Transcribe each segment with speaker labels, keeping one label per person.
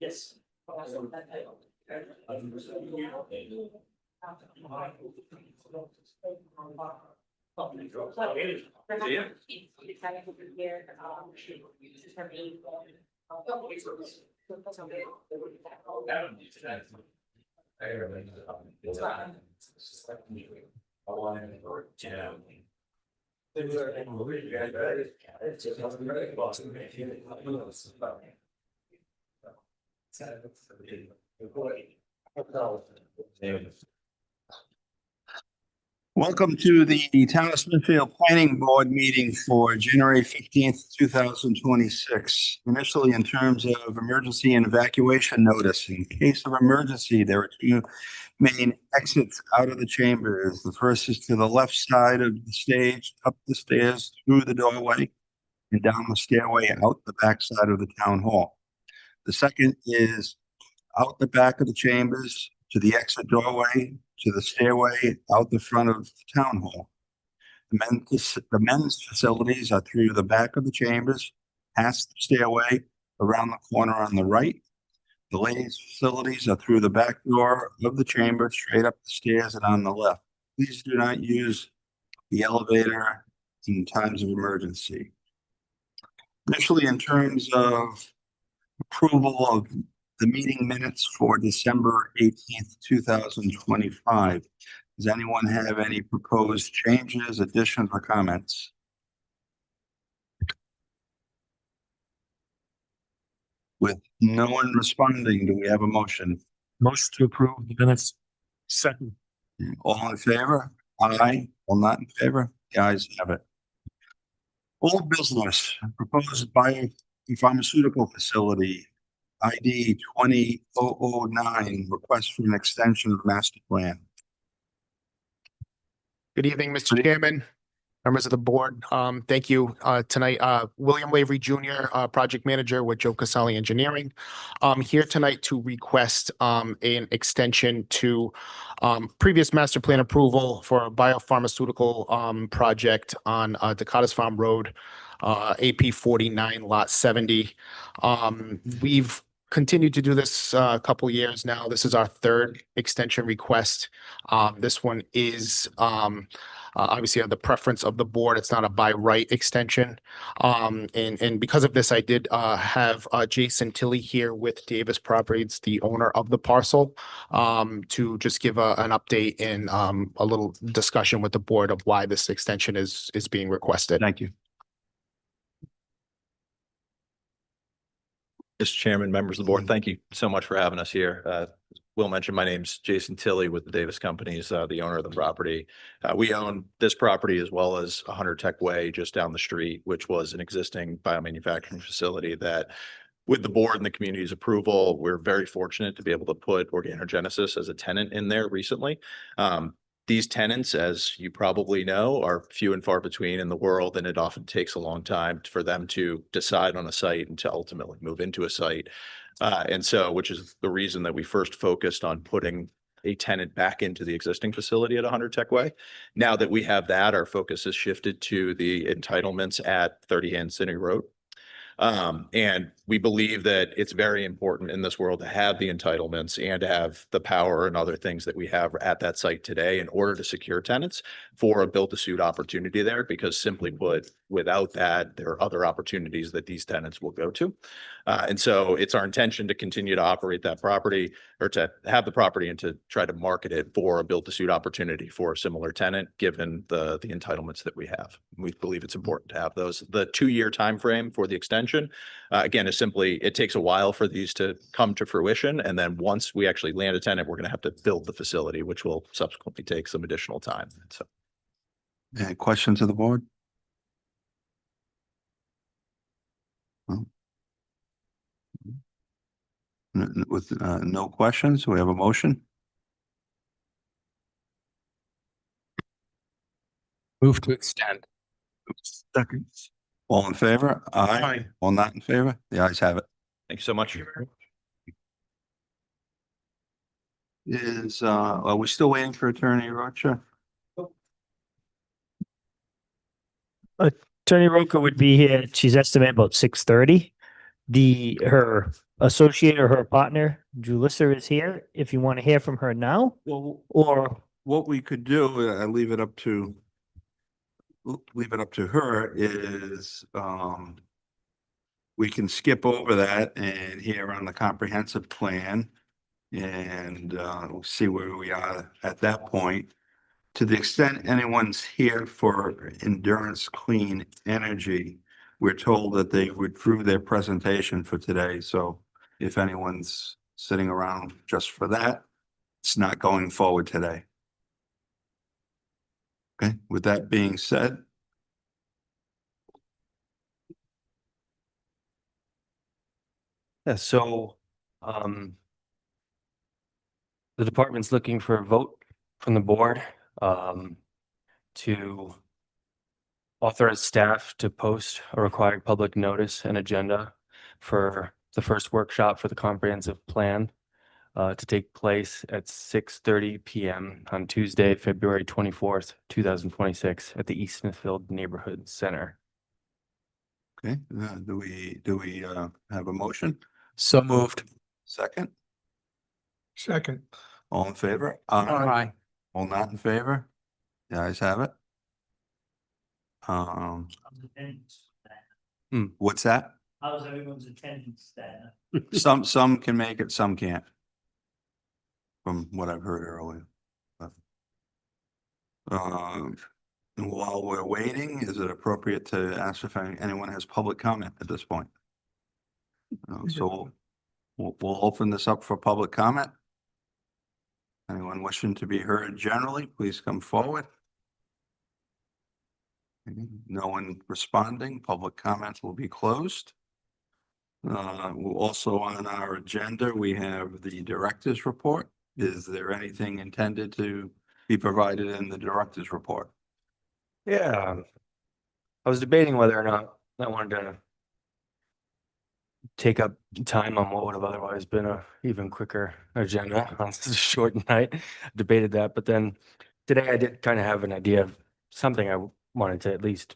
Speaker 1: Yes.
Speaker 2: Welcome to the Town of Smithfield Planning Board meeting for January 15th, 2026. Initially, in terms of emergency and evacuation notice, in case of emergency, there are two main exits out of the chambers. The first is to the left side of the stage, up the stairs, through the doorway, and down the stairway out the back side of the town hall. The second is out the back of the chambers to the exit doorway, to the stairway out the front of the town hall. The men's facilities are through the back of the chambers, past the stairway, around the corner on the right. The ladies' facilities are through the back door of the chamber, straight up the stairs and on the left. Please do not use the elevator in times of emergency. Initially, in terms of approval of the meeting minutes for December 18th, 2025. Does anyone have any proposed changes, additions, or comments? With no one responding, do we have a motion?
Speaker 1: Motion to approve the minutes. Second.
Speaker 2: All in favor? Aye. All not in favor? The ayes have it. Old business, proposed biopharmaceutical facility, ID 20009, request for an extension of master plan.
Speaker 3: Good evening, Mr. Chairman, members of the board. Thank you. Tonight, William Lavery Jr., project manager with Joe Casali Engineering. Here tonight to request an extension to previous master plan approval for a biopharmaceutical project on Dakota's Farm Road, AP 49, lot 70. We've continued to do this a couple years now. This is our third extension request. This one is obviously the preference of the board. It's not a by right extension. And because of this, I did have Jason Tilley here with Davis Properties, the owner of the parcel, to just give an update and a little discussion with the board of why this extension is being requested.
Speaker 2: Thank you.
Speaker 4: Mr. Chairman, members of the board, thank you so much for having us here. Will mentioned my name's Jason Tilley with the Davis Companies, the owner of the property. We own this property as well as 100 Tech Way just down the street, which was an existing biomanufacturing facility that, with the board and the community's approval, we're very fortunate to be able to put Organogenesis as a tenant in there recently. These tenants, as you probably know, are few and far between in the world, and it often takes a long time for them to decide on a site and to ultimately move into a site. Which is the reason that we first focused on putting a tenant back into the existing facility at 100 Tech Way. Now that we have that, our focus has shifted to the entitlements at 30 Hansini Road. And we believe that it's very important in this world to have the entitlements and to have the power and other things that we have at that site today in order to secure tenants for a build-to-suit opportunity there, because simply put, without that, there are other opportunities that these tenants will go to. And so it's our intention to continue to operate that property, or to have the property and to try to market it for a build-to-suit opportunity for a similar tenant, given the entitlements that we have. We believe it's important to have those. The 2-year time frame for the extension, again, is simply, it takes a while for these to come to fruition. And then once we actually land a tenant, we're going to have to build the facility, which will subsequently take some additional time. So,
Speaker 2: Any questions of the board? With no questions, we have a motion.
Speaker 1: Move to extend.
Speaker 2: Second. All in favor? Aye.
Speaker 1: Aye.
Speaker 2: All not in favor? The ayes have it.
Speaker 4: thank you so much.
Speaker 2: Are we still waiting for Attorney Rocha?
Speaker 5: Attorney Roca would be here. She's estimated about 6:30. Her associate or her partner, Julissa, is here. If you want to hear from her now,
Speaker 2: Well,
Speaker 5: or
Speaker 2: what we could do, I leave it up to her is, we can skip over that and hear on the comprehensive plan. And, we'll see where we are at that point. To the extent anyone's here for Endurance Clean Energy, we're told that they withdrew their presentation for today. So if anyone's sitting around just for that, it's not going forward today. Okay, with that being said.
Speaker 6: Yeah, so, the department's looking for a vote from the board, to authorize staff to post a required public notice and agenda for the first workshop for the comprehensive plan, to take place at 6:30 PM on Tuesday, February 24th, 2026 at the East Smithfield Neighborhood Center.
Speaker 2: Okay, do we have a motion?
Speaker 1: So moved.
Speaker 2: Second,
Speaker 1: Second.
Speaker 2: all in favor?
Speaker 1: Aye.
Speaker 2: All not in favor? The ayes have it. What's that?
Speaker 5: how's everyone's attendance there?
Speaker 2: Some can make it, some can't. From what I've heard earlier. But, and while we're waiting, is it appropriate to ask if anyone has public comment at this point? So we'll open this up for public comment. Anyone wishing to be heard generally, please come forward. No one responding, public comments will be closed. Also on our agenda, we have the director's report. Is there anything intended to be provided in the director's report?
Speaker 6: Yeah. I was debating whether or not I wanted to take up time on what would have otherwise been a even quicker agenda on such a short night. Debated that, but then today I did kind of have an idea of something I wanted to at least,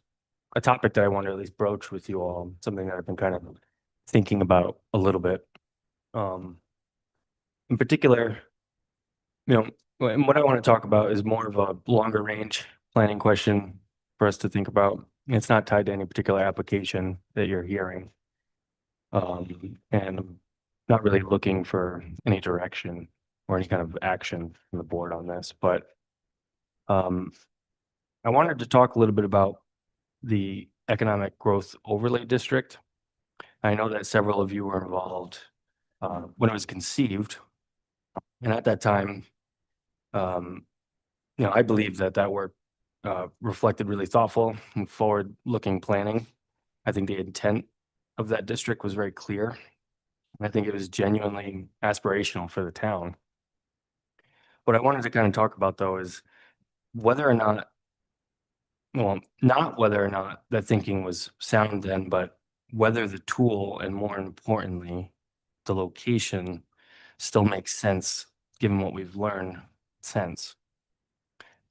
Speaker 6: a topic that I wanted to at least broach with you all, something that I've been kind of thinking about a little bit. In particular, and what I want to talk about is more of a longer range planning question for us to think about. It's not tied to any particular application that you're hearing. And I'm not really looking for any direction or any kind of action from the board on this, but I wanted to talk a little bit about the economic growth overlay district. I know that several of you were involved when it was conceived. And at that time, I believe that work reflected really thoughtful and forward-looking planning. I think the intent of that district was very clear. And I think it was genuinely aspirational for the town. What I wanted to kind of talk about, though, is whether or not, well, not whether or not that thinking was sound then, but whether the tool and, more importantly, the location still makes sense given what we've learned since.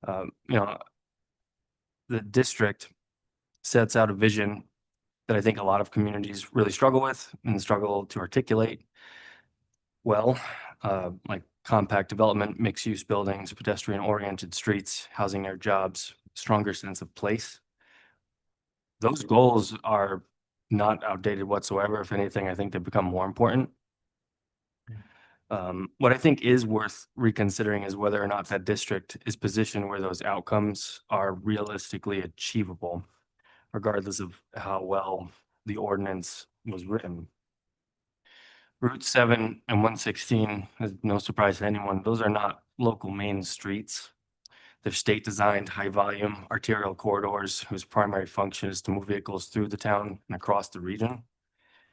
Speaker 6: The district sets out a vision that I think a lot of communities really struggle with and struggle to articulate well, like compact development, mixed-use buildings, pedestrian-oriented streets, housing near jobs, stronger sense of place. Those goals are not outdated whatsoever. If anything, I think they've become more important. What I think is worth reconsidering is whether or not that district is positioned where those outcomes are realistically achievable, regardless of how well the ordinance was written. Route 7 and 116 is no surprise to anyone. Those are not local main streets. They're state-designed, high-volume arterial corridors whose primary function is to move vehicles through the town and across the region.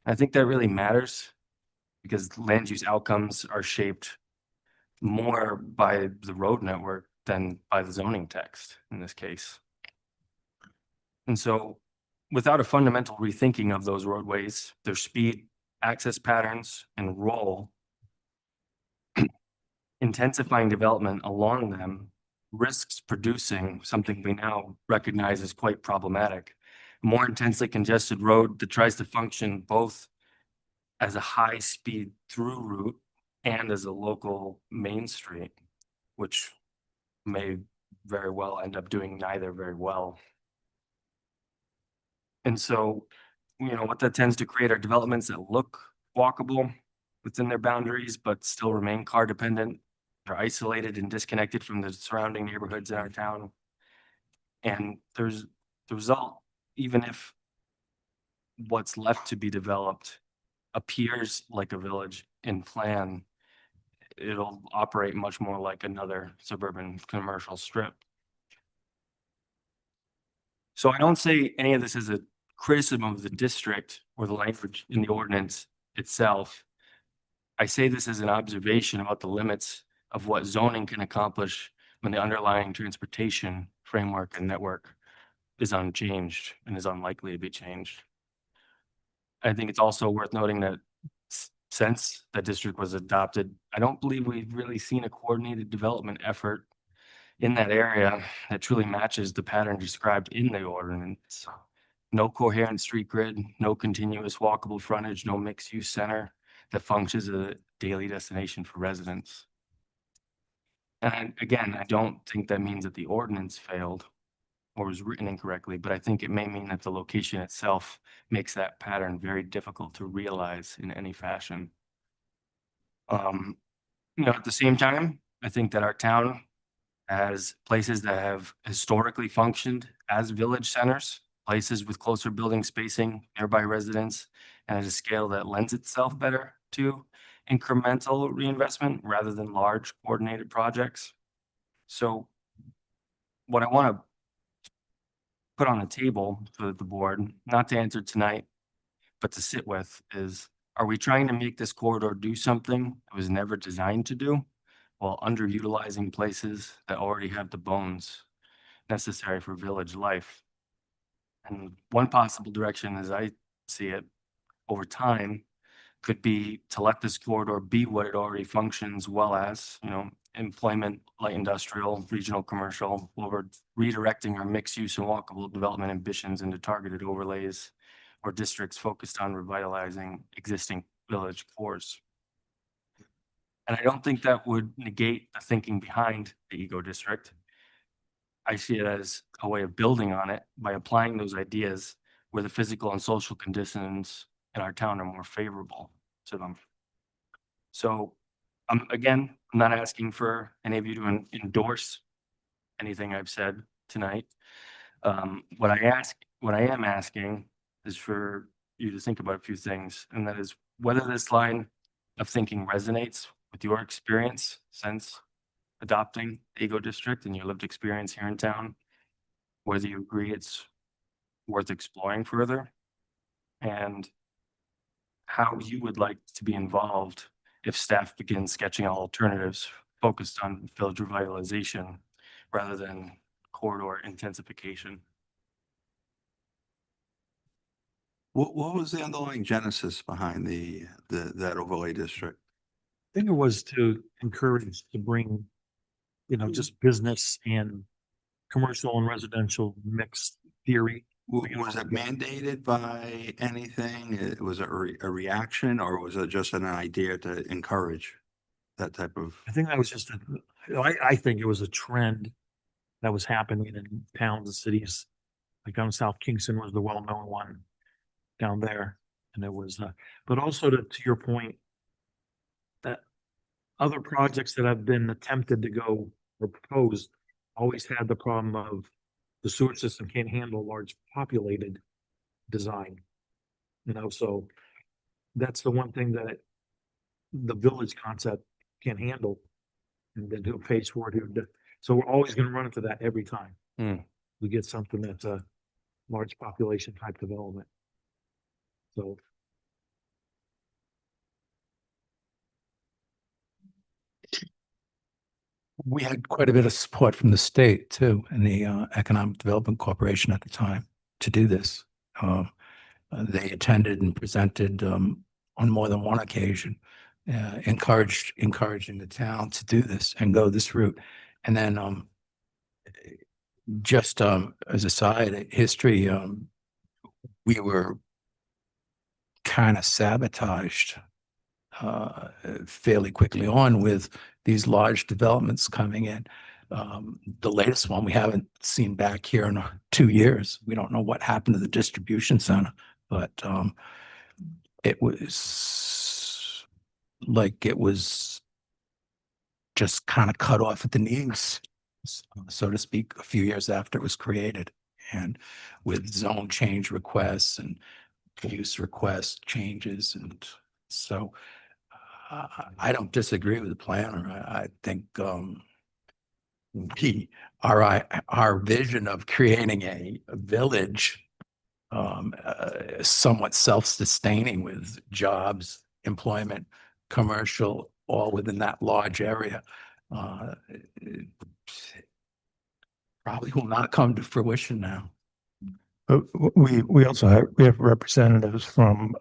Speaker 6: I think that really matters because land use outcomes are shaped more by the road network than by the zoning text in this case. And so without a fundamental rethinking of those roadways, their speed, access patterns, and role, intensifying development along them risks producing something we now recognize as quite problematic, more intensely congested road that tries to function both as a high-speed through route and as a local main street, which may very well end up doing neither very well. And so, what that tends to create are developments that look walkable within their boundaries, but still remain car dependent. They're isolated and disconnected from the surrounding neighborhoods in our town. And there's the result, even if what's left to be developed appears like a village in plan, it'll operate much more like another suburban commercial strip. So I don't say any of this as a criticism of the district or the language in the ordinance itself. I say this as an observation about the limits of what zoning can accomplish when the underlying transportation framework and network is unchanged and is unlikely to be changed. I think it's also worth noting that since the district was adopted, I don't believe we've really seen a coordinated development effort in that area that truly matches the pattern described in the ordinance. No coherent street grid, no continuous walkable frontage, no mixed-use center that functions as a daily destination for residents. And again, I don't think that means that the ordinance failed or was written incorrectly, but I think it may mean that the location itself makes that pattern very difficult to realize in any fashion. At the same time, I think that our town has places that have historically functioned as village centers, places with closer building spacing, nearby residents, and at a scale that lends itself better to incremental reinvestment rather than large coordinated projects. So what I want to put on the table for the board, not to answer tonight, but to sit with is, are we trying to make this corridor do something it was never designed to do while underutilizing places that already have the bones necessary for village life? And one possible direction, as I see it, over time, could be to let this corridor be what it already functions well as, employment, light industrial, regional commercial, while we're redirecting our mixed use and walkable development ambitions into targeted overlays or districts focused on revitalizing existing village cores. And I don't think that would negate the thinking behind the eco district. I see it as a way of building on it by applying those ideas where the physical and social conditions in our town are more favorable to them. So again, I'm not asking for any of you to endorse anything I've said tonight. What I am asking is for you to think about a few things, and that is whether this line of thinking resonates with your experience since adopting the Eco District and your lived experience here in town, whether you agree it's worth exploring further, and how you would like to be involved if staff begins sketching out alternatives focused on village revitalization rather than corridor intensification.
Speaker 2: What was the underlying genesis behind that overlay district?
Speaker 1: I think it was to encourage to bring, just business and commercial and residential mixed theory.
Speaker 2: Was it mandated by anything? Was it a reaction, or was it just an idea to encourage that type of?
Speaker 1: I think that was just I think it was a trend that was happening in towns and cities. Like down South Kingston was the well-known one down there. And it was, but also to your point, that other projects that have been attempted to go or proposed always had the problem of the sewer system can't handle large populated design. So that's the one thing that the village concept can't handle. And then who pays for it? So we're always going to run into that every time. We get something that's a large population type development. So.
Speaker 7: We had quite a bit of support from the state too, and the Economic Development Corporation at the time to do this. They attended and presented on more than one occasion, encouraging the town to do this and go this route. And then just as a side history, we were kind of sabotaged fairly quickly on with these large developments coming in. The latest one we haven't seen back here in 2 years. We don't know what happened to the distribution center, but it was like it was just kind of cut off at the knees, so to speak, a few years after it was created. And with zone change requests and use request changes. And so I don't disagree with the planner. I think our vision of creating a village somewhat self-sustaining with jobs, employment, commercial, all within that large area, probably will not come to fruition now.
Speaker 8: But we also have representatives from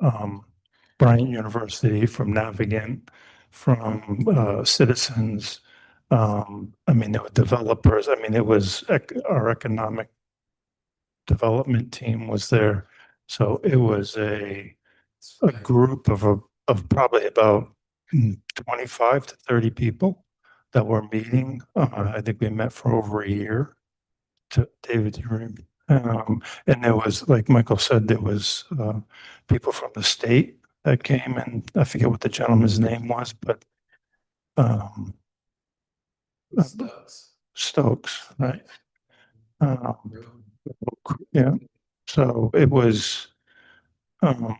Speaker 8: Bryant University, from Navigant, from Citizens. I mean, there were developers. I mean, it was our economic development team was there. So it was a group of probably about 25 to 30 people that were meeting. I think we met for over a year. David, you remember? And there was, like Michael said, there was people from the state that came, and I forget what the gentleman's name was, but Stokes, right? Yeah. So it was. In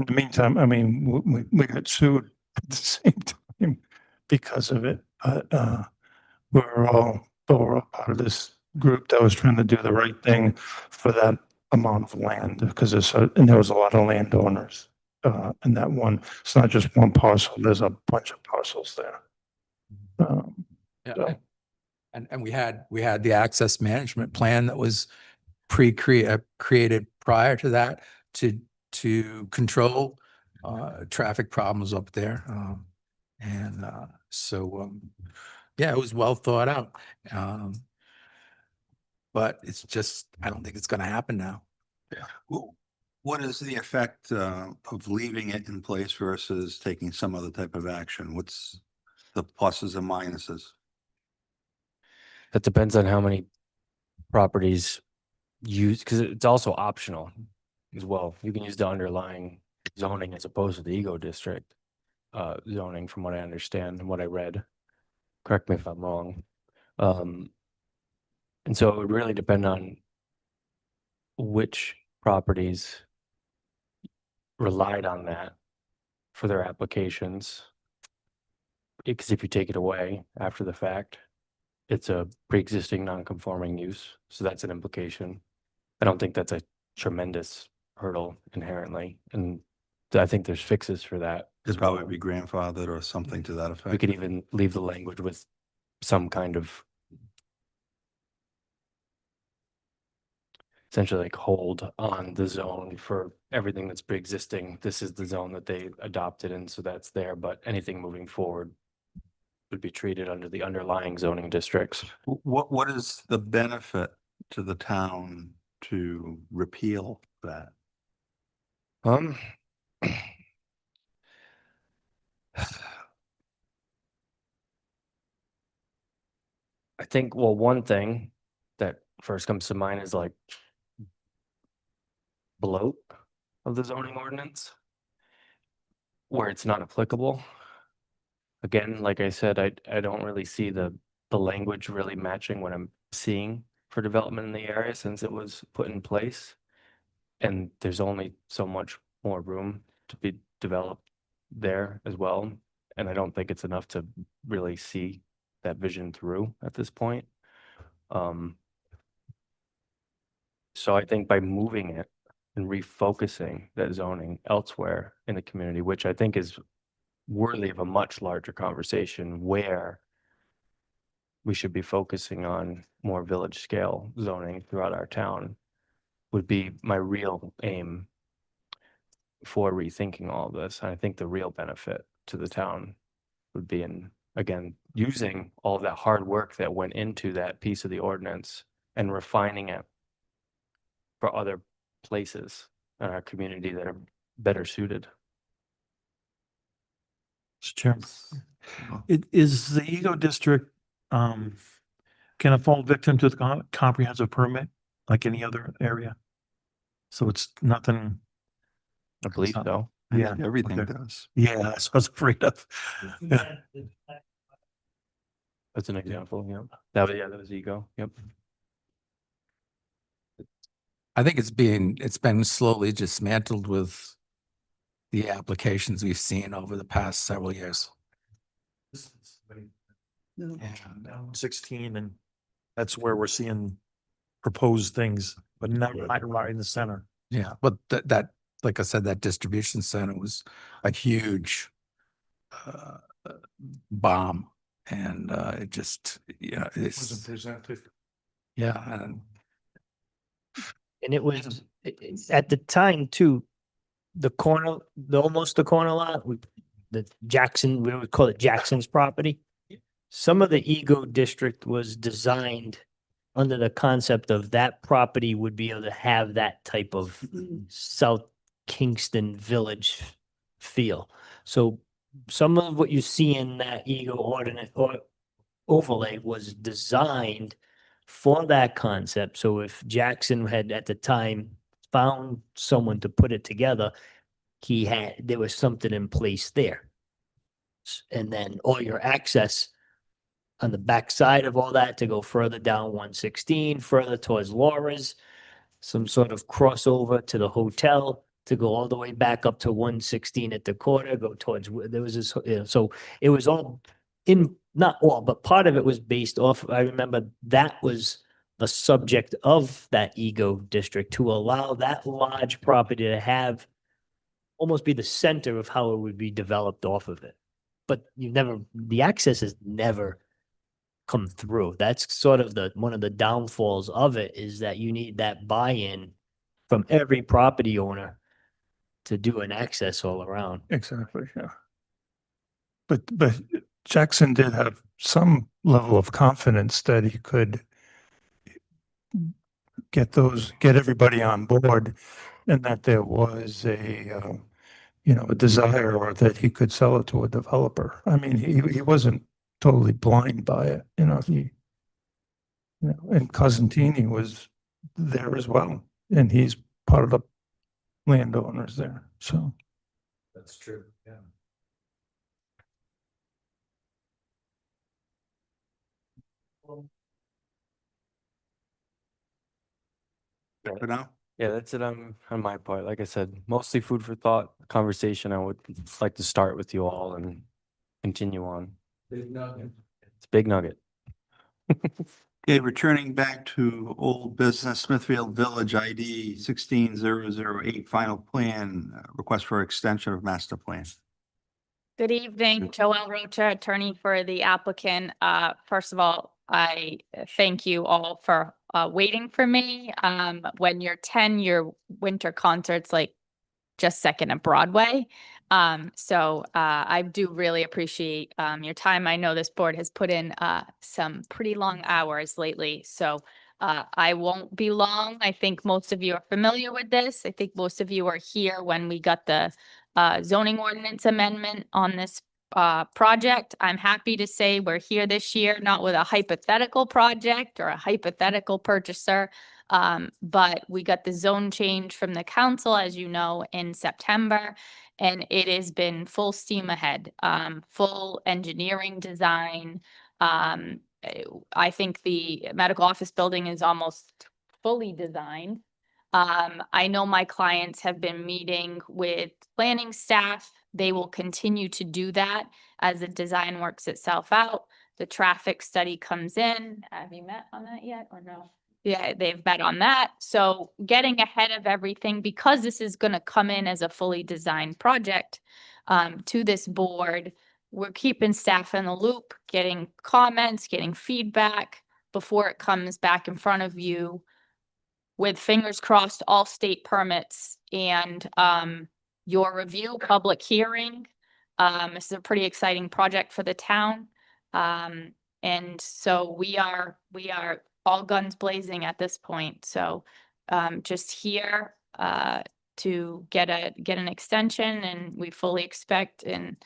Speaker 8: the meantime, I mean, we got sued at the same time because of it. We're all part of this group that was trying to do the right thing for that amount of land, because and there was a lot of landowners in that one. It's not just one parcel. There's a bunch of parcels there.
Speaker 7: Yeah.
Speaker 8: So-
Speaker 7: And we had the access management plan that was created prior to that to control traffic problems up there. Yeah, it was well thought out. But it's just, I don't think it's going to happen now.
Speaker 2: What is the effect of leaving it in place versus taking some other type of action? What's the pluses and minuses?
Speaker 6: That depends on how many properties use, because it's also optional as well. You can use the underlying zoning as opposed to the ego district zoning, from what I understand and what I read. Correct me if I'm wrong. And so it would really depend on which properties relied on that for their applications. Because if you take it away after the fact, it's a pre-existing non-conforming use. So that's an implication. I don't think that's a tremendous hurdle inherently. And I think there's fixes for that.
Speaker 2: Could probably be grandfathered or something to that
Speaker 6: We
Speaker 2: effect.
Speaker 6: could even leave the language with some kind of essentially like hold on the zone for everything that's pre-existing. This is the zone that they adopted, and so that's there, but anything moving forward would be treated under the underlying zoning districts.
Speaker 2: What is the benefit to the town to repeal that?
Speaker 6: I think, well, one thing that first comes to mind is like bloat of the zoning ordinance where it's not applicable. Again, like I said, I don't really see the language really matching what I'm seeing for development in the area since it was put in place. And there's only so much more room to be developed there as well. And I don't think it's enough to really see that vision through at this point. So I think by moving it and refocusing that zoning elsewhere in the community, which I think is worthy of a much larger conversation, where we should be focusing on more village scale zoning throughout our town, would be my real aim for rethinking all of this. And I think the real benefit to the town would be in, again, using all of that hard work that went into that piece of the ordinance and refining it for other places in our community that are better suited.
Speaker 1: Mr. Chairman. It is the Eco District, can it fall victim to the comprehensive permit like any other area? So it's nothing,
Speaker 6: I believe
Speaker 1: So-
Speaker 6: so.
Speaker 2: I
Speaker 1: yeah,
Speaker 2: think everything
Speaker 1: okay.
Speaker 2: does.
Speaker 1: Yeah, that's what I was afraid of. Yeah.
Speaker 6: That's an example. Yeah. That was ego. Yep.
Speaker 7: I think it's been slowly dismantled with the applications we've seen over the past several years. And,
Speaker 1: 16, and that's where we're seeing proposed things, but not right in the center.
Speaker 7: yeah, but that, like I said, that distribution center was a huge uh, bomb, and it just, yeah, it's,
Speaker 1: presented.
Speaker 7: yeah, and
Speaker 5: And it was at the time too, almost the corner lot, the Jackson, we would call it Jackson's property. Some of the Ego District was designed under the concept of that property would be able to have that type of South Kingston Village feel. So some of what you see in that Ego ordinance or overlay was designed for that concept. So if Jackson had at the time found someone to put it together, there was something in place there. And then all your access on the backside of all that to go further down 116, further towards Laura's, some sort of crossover to the hotel to go all the way back up to 116 at the corner, go towards, there was this, so it was all not all, but part of it was based off, I remember that was the subject of that Ego District, to allow that large property to have almost be the center of how it would be developed off of it. But the access has never come through. That's sort of one of the downfalls of it, is that you need that buy-in from every property owner to do an access all around.
Speaker 8: Exactly, yeah. But Jackson did have some level of confidence that he could get everybody on board, and that there was a desire, or that he could sell it to a developer. I mean, he wasn't totally blind by it, and Cosentini was there as well, and he's part of the landowners there, so.
Speaker 7: that's true. Yeah.
Speaker 2: For now?
Speaker 6: Yeah, that's it on my part. Like I said, mostly food for thought, conversation. I would like to start with you all and continue on. It's a big nugget.
Speaker 2: Okay, returning back to old business, Smithfield Village ID 16008, final plan, request for extension of master plan.
Speaker 9: Good evening, Joelle Rocha, attorney for the applicant. First of all, I thank you all for waiting for me. When your 10-year winter concert's like just second at Broadway. So I do really appreciate your time. I know this board has put in some pretty long hours lately, so I won't be long. I think most of you are familiar with this. I think most of you are here when we got the zoning ordinance amendment on this project. I'm happy to say we're here this year, not with a hypothetical project or a hypothetical purchaser, but we got the zone change from the council, as you know, in September, and it has been full steam ahead, full engineering design. I think the medical office building is almost fully designed. I know my clients have been meeting with planning staff. They will continue to do that as the design works itself out. The traffic study comes in. Have you met on that yet or no? Yeah, they've bet on that. So getting ahead of everything, because this is going to come in as a fully designed project to this board, we're keeping staff in the loop, getting comments, getting feedback before it comes back in front of you with fingers crossed, all state permits and your review, public hearing. This is a pretty exciting project for the town. And so we are all guns blazing at this point. So just here to get an extension, and we fully expect, and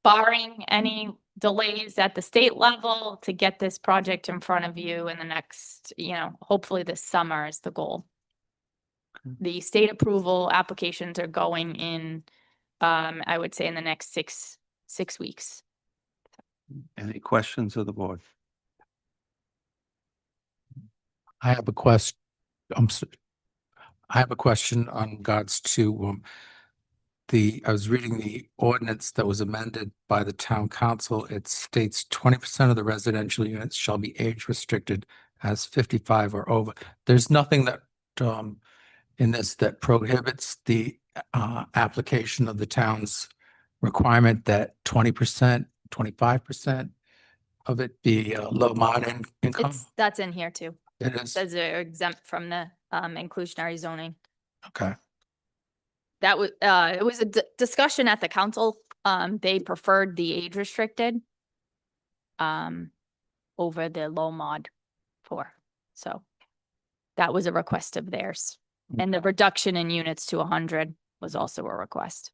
Speaker 9: barring any delays at the state level, to get this project in front of you in the next, hopefully this summer is the goal. The state approval applications are going in, I would say in the next six weeks.
Speaker 2: Any questions of the board?
Speaker 7: I have a question. I have a question on regards to I was reading the ordinance that was amended by the town council. It states 20% of the residential units shall be age restricted as 55 or over. There's nothing that in this that prohibits the application of the town's requirement that 20%, 25% of it be low moderate income.
Speaker 9: That's in here too.
Speaker 7: It is.
Speaker 9: Says they're exempt from the inclusionary zoning.
Speaker 7: Okay.
Speaker 9: That was, it was a discussion at the council. They preferred the age restricted over the low mod for, so that was a request of theirs. And the reduction in units to 100 was also a request.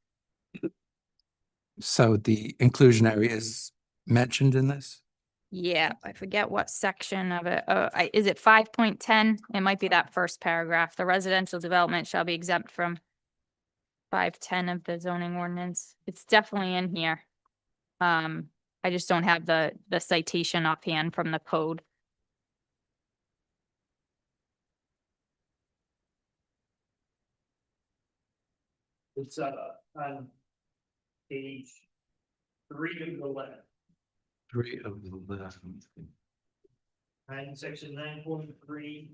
Speaker 7: So the inclusionary is mentioned in this?
Speaker 9: Yeah, I forget what section of it. Is it 5.10? It might be that first paragraph. The residential development shall be exempt from 5.10 of the zoning ordinance. It's definitely in here. I just don't have the citation offhand from the code.
Speaker 5: It's on page 3 of the letter.
Speaker 7: 3 of the list.
Speaker 5: Section 9.3.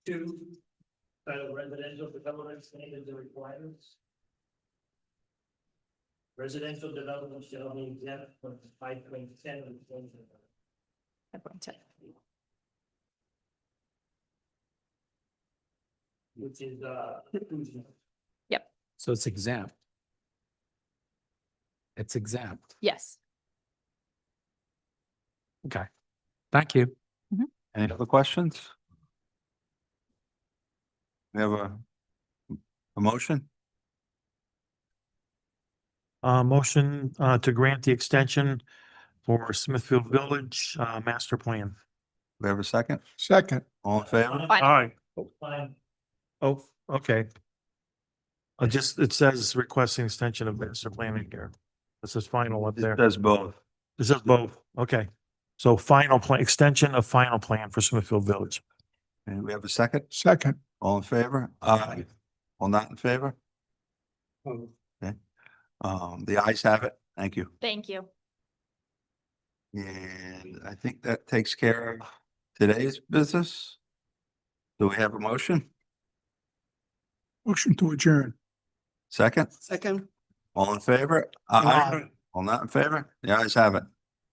Speaker 5: 2. Residential development standards and requirements. Residential development shall be exempt from 5.10 of the zoning.
Speaker 9: 5.10.
Speaker 5: Which is inclusion.
Speaker 7: So it's exempt. It's exempt.
Speaker 9: Yes.
Speaker 7: Okay. Thank you.
Speaker 2: Any other questions? We have a motion?
Speaker 1: Motion to grant the extension for Smithfield Village master plan.
Speaker 2: We have a second?
Speaker 8: Second.
Speaker 2: All in favor?
Speaker 9: Fine.
Speaker 1: All right.
Speaker 5: Fine.
Speaker 1: Oh, okay. It says requesting extension of master planning here. This is final up there.
Speaker 2: It does both.
Speaker 1: This is both. Okay. So final plan, extension of final plan for Smithfield Village.
Speaker 2: And we have a second?
Speaker 8: Second.
Speaker 2: All in favor? Aye. All not in favor? Okay. The ayes have it. Thank you.
Speaker 9: Thank you.
Speaker 2: And I think that takes care of today's business. Do we have a motion?
Speaker 8: Motion to adjourn.
Speaker 2: Second?
Speaker 8: Second.
Speaker 2: All in favor? Aye. All not in favor? The ayes have it.